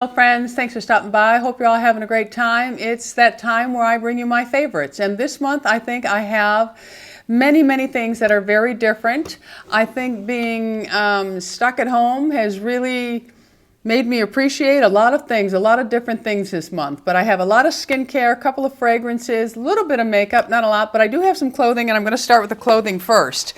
Hello friends, thanks for stopping by. I hope you're all having a great time. It's that time where I bring you my favorites. And this month I think I have many things that are very different. I think being stuck at home has really made me appreciate a lot of things, a lot of different things this month. But I have a lot of skincare, a couple of fragrances, a little bit of makeup, not a lot, but I do have some clothing, and I'm going to start with the clothing first.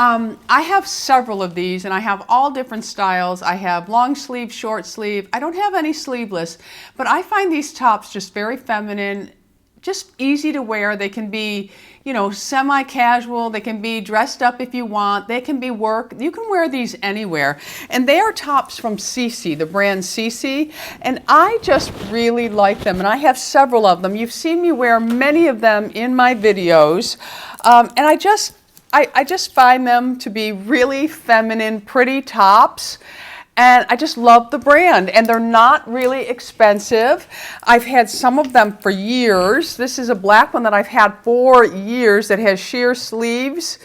I have several of these, and I have all different styles. I have long sleeve, short sleeve. I don't have any sleeveless, but I find these tops just very feminine, just easy to wear. They can be, you know, semi-casual. They can be dressed up if you want. They can be work. You can wear these anywhere. And they are tops from CC, the brand CC, and I just really like them, and I have several of them. You've seen me wear many of them in my videos, and I just find them to be really feminine, pretty tops. And I just love the brand, and they're not really expensive. I've had some of them for years. This is a black one that I've had for years that has sheer sleeves.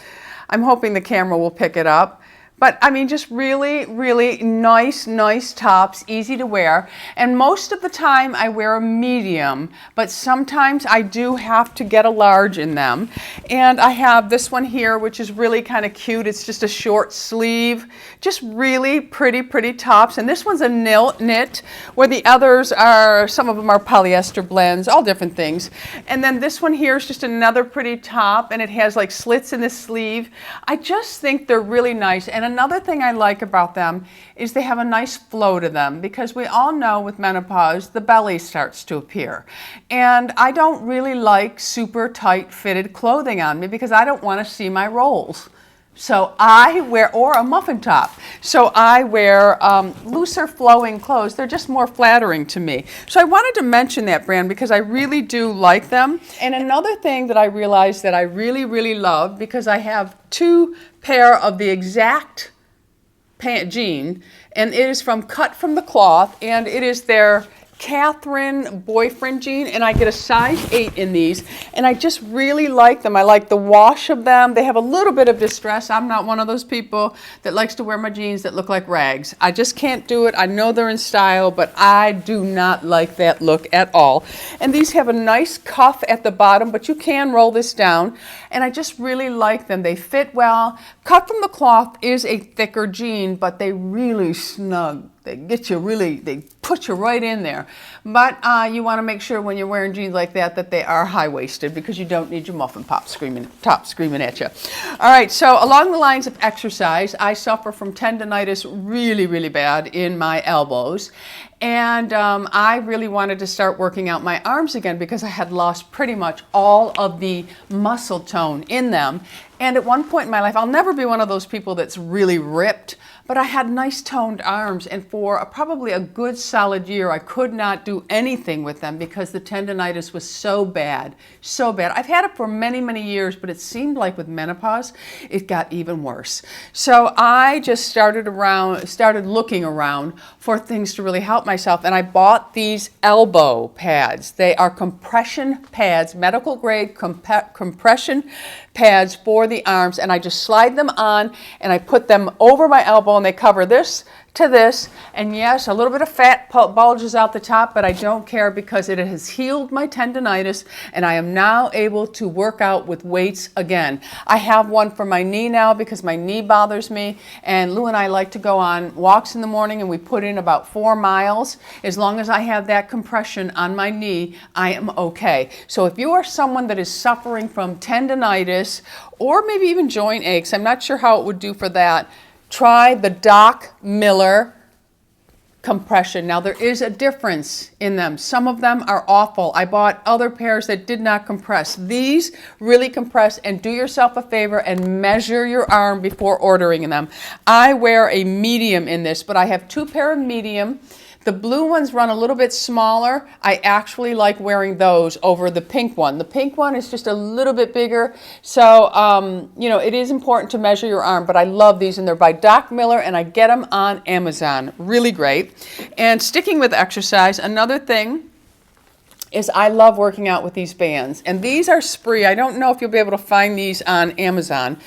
I'm hoping the camera will pick it up. But I mean, just really nice tops, easy to wear. And most of the time I wear a medium, but sometimes I do have to get a large in them. And I have this one here, which is really kind of cute. It's just a short sleeve, just really pretty tops. And this one's a knit, where the others are, some of them are polyester blends, all different things. And then this one here is just another pretty top, and it has like slits in the sleeve. I just think they're really nice. And another thing I like about them is they have a nice flow to them, because we all know with menopause the belly starts to appear, and I don't really like super tight fitted clothing on me because I don't want to see my rolls. So I wear, or a muffin top. So I wear looser flowing clothes. They're just more flattering to me. So I wanted to mention that brand because I really do like them. And another thing that I realized that I really love, because I have two pair of the exact jean, and it is cut from the cloth, and it is their Catherine boyfriend jean, and I get a size 8 in these, and I just really like them. I like the wash of them. They have a little bit of distress. I'm not one of those people that likes to wear my jeans that look like rags. I just can't do it. I know they're in style, but I do not like that look at all. And these have a nice cuff at the bottom, but you can roll this down, and I just really like them. They fit well. Cut from the cloth is a thicker jean, but they really snug. They get you really, they put you right in there. But you want to make sure when you're wearing jeans like that that they are high-waisted, because you don't need your muffin top screaming at you. All right, so along the lines of exercise, I suffer from tendonitis really bad in my elbows. And I really wanted to start working out my arms again because I had lost pretty much all of the muscle tone in them. And at one point in my life, I'll never be one of those people that's really ripped, but I had nice toned arms, and for probably a good solid year, I could not do anything with them because the tendonitis was so bad. I've had it for many years, but it seemed like with menopause, it got even worse. So I just started looking around for things to really help myself, and I bought these elbow pads. They are compression pads, medical grade compression pads for the arms, and I just slide them on and I put them over my elbow, and they cover this to this, and yes, a little bit of fat bulges out the top, but I don't care because it has healed my tendonitis, and I am now able to work out with weights again. I have one for my knee now because my knee bothers me, and Lou and I like to go on walks in the morning, and we put in about 4 miles. As long as I have that compression on my knee, I am okay. So if you are someone that is suffering from tendonitis or maybe even joint aches, I'm not sure how it would do for that, try the Doc Miller compression. Now there is a difference in them. Some of them are awful. I bought other pairs that did not compress. These really compress, and do yourself a favor and measure your arm before ordering them. I wear a medium in this, but I have 2 pair of medium. The blue ones run a little bit smaller. I actually like wearing those over the pink one. The pink one is just a little bit bigger. So, you know, it is important to measure your arm, but I love these, and they're by Doc Miller, and I get them on Amazon. Really great. And sticking with exercise, another thing is I love working out with these bands. And these are Spree. I don't know if you'll be able to find these on Amazon.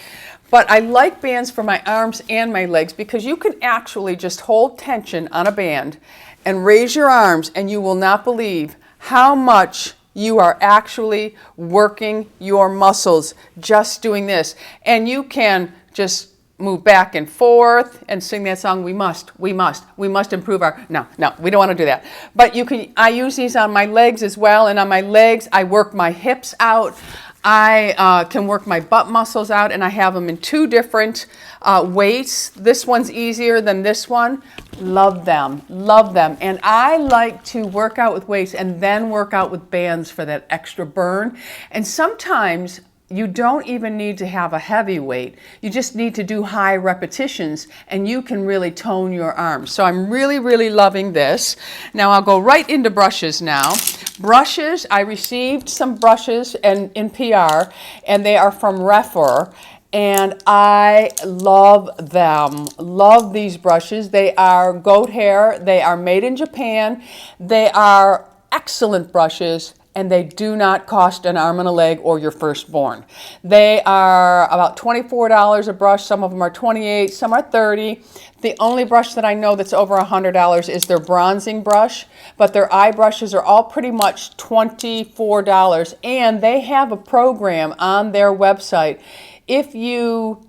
But I like bands for my arms and my legs because you can actually just hold tension on a band and raise your arms, and you will not believe how much you are actually working your muscles just doing this. And you can just move back and forth and sing that song, we must improve our, no, we don't want to do that. But you can, I use these on my legs as well, and on my legs, I work my hips out. I can work my butt muscles out, and I have them in 2 different weights. This one's easier than this one. Love them, love them. And I like to work out with weights and then work out with bands for that extra burn. And sometimes you don't even need to have a heavy weight. You just need to do high repetitions, and you can really tone your arms. So I'm really, really loving this. Now I'll go right into brushes now. Brushes, I received some brushes in PR, and they are from Refer, and I love them. Love these brushes. They are goat hair. They are made in Japan. They are excellent brushes, and they do not cost an arm and a leg or your firstborn. They are about $24 a brush. Some of them are $28, some are $30. The only brush that I know that's over $100 is their bronzing brush, but their eye brushes are all pretty much $24, and they have a program on their website. If you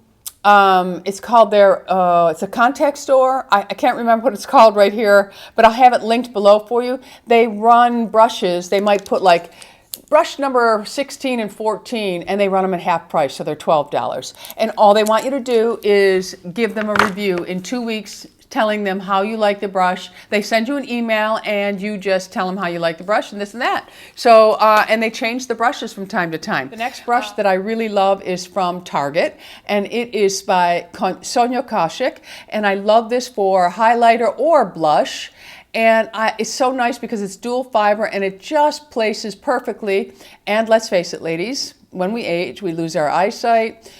it's called their, it's a contact store. I can't remember what it's called right here, but I'll have it linked below for you. They run brushes. They might put like brush number 16 and 14, and they run them at half price, so they're $12. And all they want you to do is give them a review in 2 weeks, telling them how you like the brush. They send you an email, and you just tell them how you like the brush and this and that. So, and they change the brushes from time to time. The next brush that I really love is from Target, and it is by Sonja Kashuk, and I love this for highlighter or blush. And it's so nice because it's dual fiber, and it just places perfectly. And let's face it, ladies, when we age, we lose our eyesight,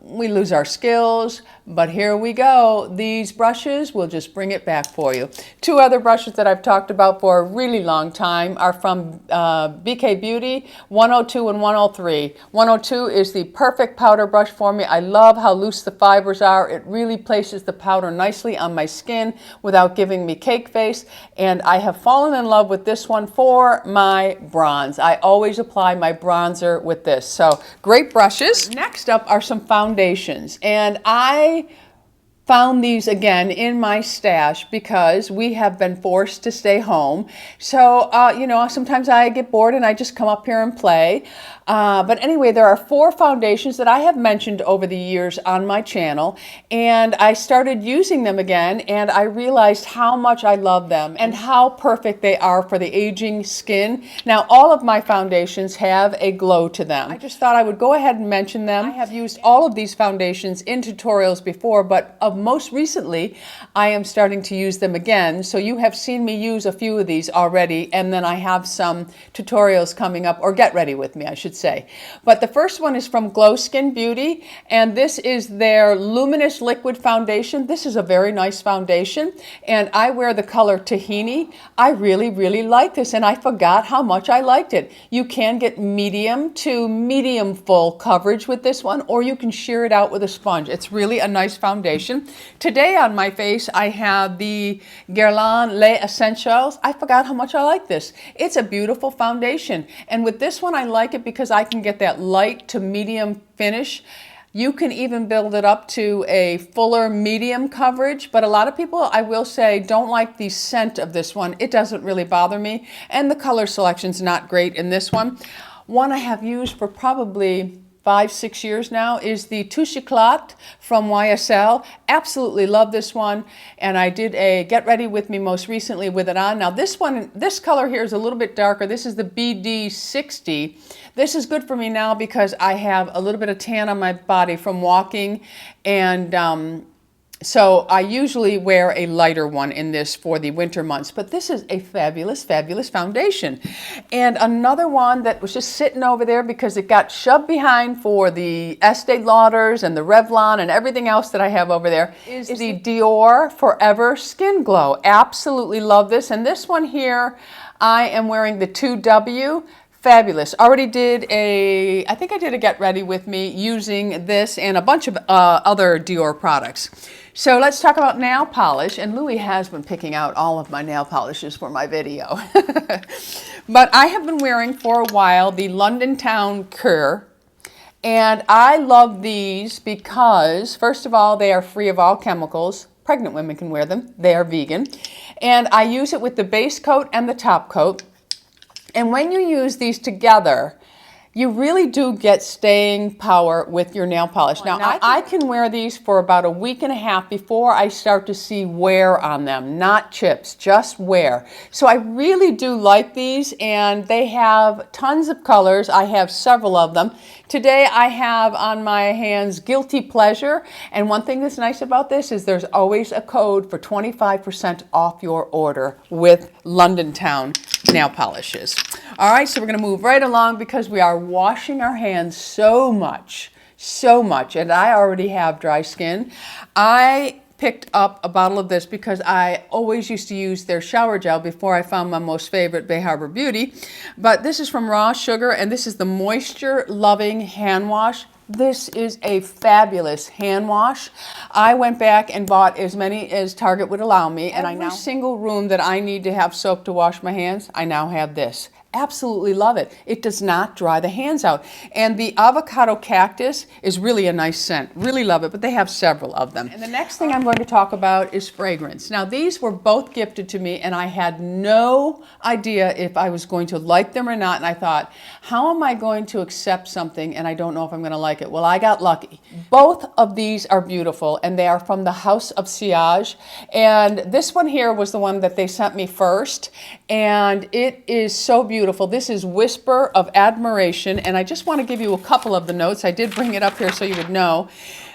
we lose our skills, but here we go. These brushes will just bring it back for you. 2 other brushes that I've talked about for a really long time are from BK Beauty, 102 and 103. 102 is the perfect powder brush for me. I love how loose the fibers are. It really places the powder nicely on my skin without giving me cake face. And I have fallen in love with this one for my bronze. I always apply my bronzer with this. So great brushes. Next up are some foundations, and I found these again in my stash because we have been forced to stay home. So, you know, sometimes I get bored and I just come up here and play. But anyway, there are 4 foundations that I have mentioned over the years on my channel, and I started using them again, and I realized how much I love them and how perfect they are for the aging skin. Now, all of my foundations have a glow to them. I just thought I would go ahead and mention them. I have used all of these foundations in tutorials before, but most recently, I am starting to use them again. So you have seen me use a few of these already, and then I have some tutorials coming up, or get ready with me, I should say. But the first one is from Glow Skin Beauty, and this is their Luminous Liquid Foundation. This is a very nice foundation, and I wear the color Tahini. I really, really like this, and I forgot how much I liked it. You can get medium to medium full coverage with this one, or you can sheer it out with a sponge. It's really a nice foundation. Today on my face, I have the Guerlain Les Essentials. I forgot how much I like this. It's a beautiful foundation, and with this one, I like it because I can get that light to medium finish. You can even build it up to a fuller medium coverage, but a lot of people, I will say, don't like the scent of this one. It doesn't really bother me, and the color selection's not great in this one. One I have used for probably 5-6 years now is the Touche Éclat from YSL. Absolutely love this one, and I did a Get Ready With Me most recently with it on. Now this one, this color here is a little bit darker. This is the BD60. This is good for me now because I have a little bit of tan on my body from walking, and so I usually wear a lighter one in this for the winter months, but this is a fabulous, fabulous foundation. And another one that was just sitting over there because it got shoved behind for the Estee Lauders and the Revlon and everything else that I have over there is the DIOR Forever Skin Glow. Absolutely love this. And this one here, I am wearing the 2W. Fabulous. Already did I think I did a get ready with me using this and a bunch of other Dior products. So let's talk about nail polish. And Louis has been picking out all of my nail polishes for my video. But I have been wearing for a while the London Town Cure. And I love these because, first of all, they are free of all chemicals. Pregnant women can wear them. They are vegan. And I use it with the base coat and the top coat. And when you use these together, you really do get staying power with your nail polish. Now I can wear these for about a week and a half before I start to see wear on them, not chips, just wear. So I really do like these, and they have tons of colors. I have several of them. Today I have on my hands Guilty Pleasure, and one thing that's nice about this is there's always a code for 25% off your order with London Town nail polishes. All right, so we're going to move right along because we are washing our hands so much, and I already have dry skin. I picked up a bottle of this because I always used to use their shower gel before I found my most favorite, Bay Harbor Beauty. But this is from Raw Sugar, and this is the Moisture Loving Hand Wash. This is a fabulous hand wash. I went back and bought as many as Target would allow me, and every single room that I need to have soap to wash my hands, I now have this. Absolutely love it. It does not dry the hands out. And the Avocado Cactus is really a nice scent. Really love it, but they have several of them. And the next thing I'm going to talk about is fragrance. Now, these were both gifted to me, and I had no idea if I was going to like them or not. And I thought, how am I going to accept something and I don't know if I'm going to like it? Well, I got lucky. Both of these are beautiful, and they are from the House of Sillage. And this one here was the one that they sent me first, and it is so beautiful. This is Whisper of Admiration, and I just want to give you a couple of the notes. I did bring it up here so you would know.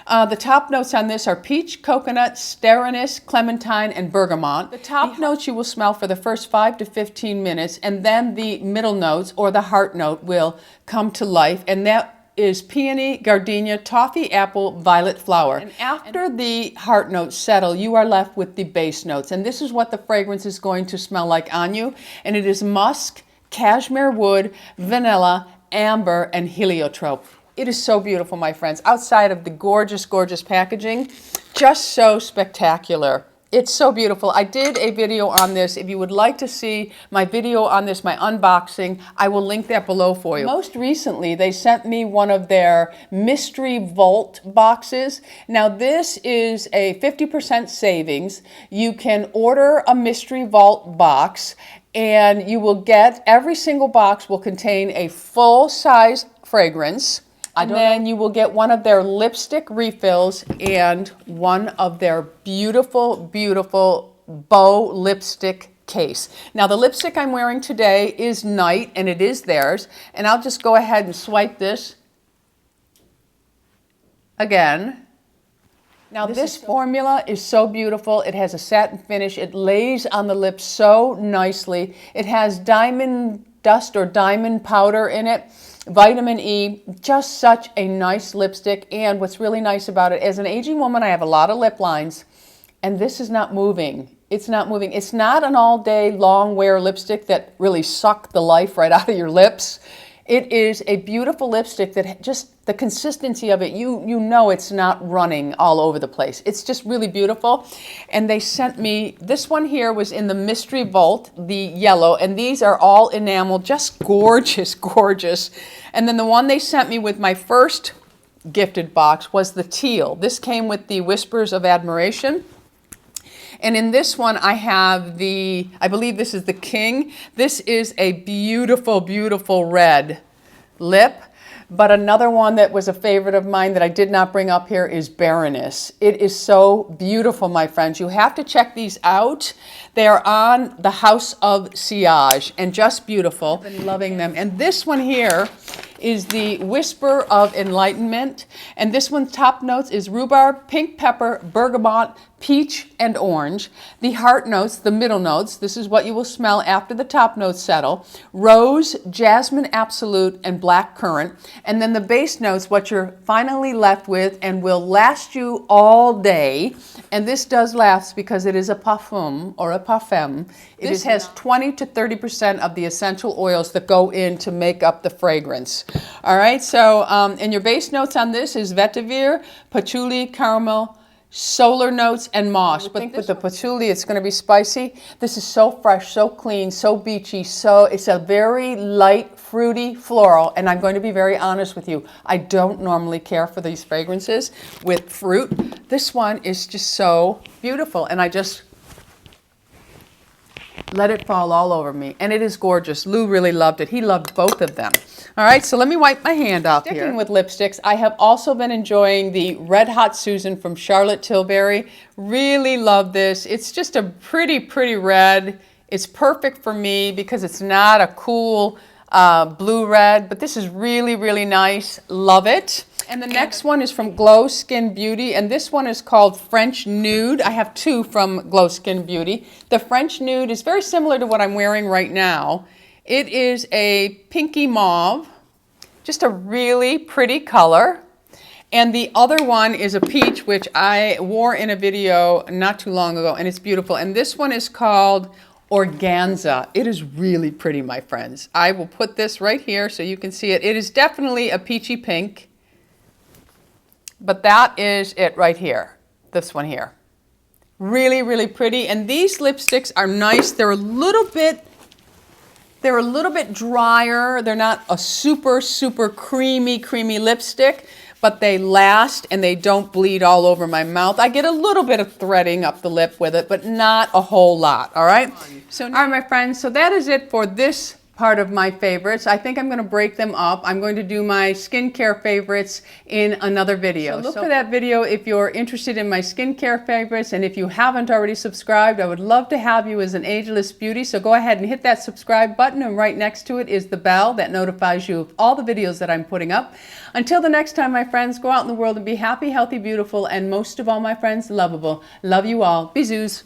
The top notes on this are peach, coconut, sterinus, clementine, and bergamot. The top notes you will smell for the first 5 to 15 minutes, and then the middle notes, or the heart note, will come to life, and that is peony, gardenia, toffee, apple, violet flower. And after the heart notes settle, you are left with the base notes. And this is what the fragrance is going to smell like on you. And it is musk, cashmere wood, vanilla, amber, and heliotrope. It is so beautiful, my friends. Outside of the gorgeous, gorgeous packaging, just so spectacular. It's so beautiful. I did a video on this. If you would like to see my video on this, my unboxing, I will link that below for you. Most recently, they sent me one of their Mystery Vault boxes. Now, this is a 50% savings. You can order a Mystery Vault box, and you will get, every single box will contain a full-size fragrance. And then you will get one of their lipstick refills and one of their beautiful, beautiful bow lipstick case. Now, the lipstick I'm wearing today is Night, and it is theirs. And I'll just go ahead and swipe this again. Now, this formula is so beautiful. It has a satin finish. It lays on the lips so nicely. It has diamond dust or diamond powder in it. Vitamin E, just such a nice lipstick. And what's really nice about it, as an aging woman, I have a lot of lip lines, and this is not moving. It's not moving. It's not an all-day long wear lipstick that really suck the life right out of your lips. It is a beautiful lipstick that just, the consistency of it, you know it's not running all over the place. It's just really beautiful. And they sent me, this one here was in the Mystery Vault, the yellow, and these are all enamel, just gorgeous, gorgeous. And then the one they sent me with my first gifted box was the teal. This came with the Whispers of Admiration. And in this one, I have the, I believe this is the King. This is a beautiful, beautiful red lip. But another one that was a favorite of mine that I did not bring up here is Baroness. It is so beautiful, my friends. You have to check these out. They are on the House of Sillage and just beautiful. I've been loving them. And this one here is the Whisper of Enlightenment. And this one's top notes is rhubarb, pink pepper, bergamot, peach and orange. The heart notes, the middle notes, this is what you will smell after the top notes settle. Rose, jasmine absolute, and black currant. And then the base notes, what you're finally left with and will last you all day. And this does last because it is a parfum or a parfum. This has 20 to 30% of the essential oils that go in to make up the fragrance. All right, so and your base notes on this is vetiver, patchouli, caramel, solar notes, and moss. But with the patchouli, it's going to be spicy. This is so fresh, so clean, so beachy. So it's a very light, fruity, floral. And I'm going to be very honest with you. I don't normally care for these fragrances with fruit. This one is just so beautiful. And I just let it fall all over me. And it is gorgeous. Lou really loved it. He loved both of them. All right, so let me wipe my hand off here. Sticking with lipsticks, I have also been enjoying the Red Hot Susan from Charlotte Tilbury. Really love this. It's just a pretty, pretty red. It's perfect for me because it's not a cool blue red, but this is really, really nice. Love it. And the next one is from Glow Skin Beauty, and this one is called French Nude. I have two from Glow Skin Beauty. The French Nude is very similar to what I'm wearing right now. It is a pinky mauve, just a really pretty color. And the other one is a peach, which I wore in a video not too long ago, and it's beautiful. And this one is called Organza. It is really pretty, my friends. I will put this right here so you can see it. It is definitely a peachy pink, but that is it right here, this one here. Really, really pretty. And these lipsticks are nice. They're a little bit drier. They're not a super, super creamy lipstick, but they last and they don't bleed all over my mouth. I get a little bit of threading up the lip with it, but not a whole lot, all right? All right, my friends, so that is it for this part of my favorites. I think I'm going to break them up. I'm going to do my skincare favorites in another video. So look for that video if you're interested in my skincare favorites, and if you haven't already subscribed, I would love to have you as an Ageless Beauty. So go ahead and hit that subscribe button, and right next to it is the bell that notifies you of all the videos that I'm putting up. Until the next time, my friends, go out in the world and be happy, healthy, beautiful, and most of all, my friends, lovable. Love you all. Bisous.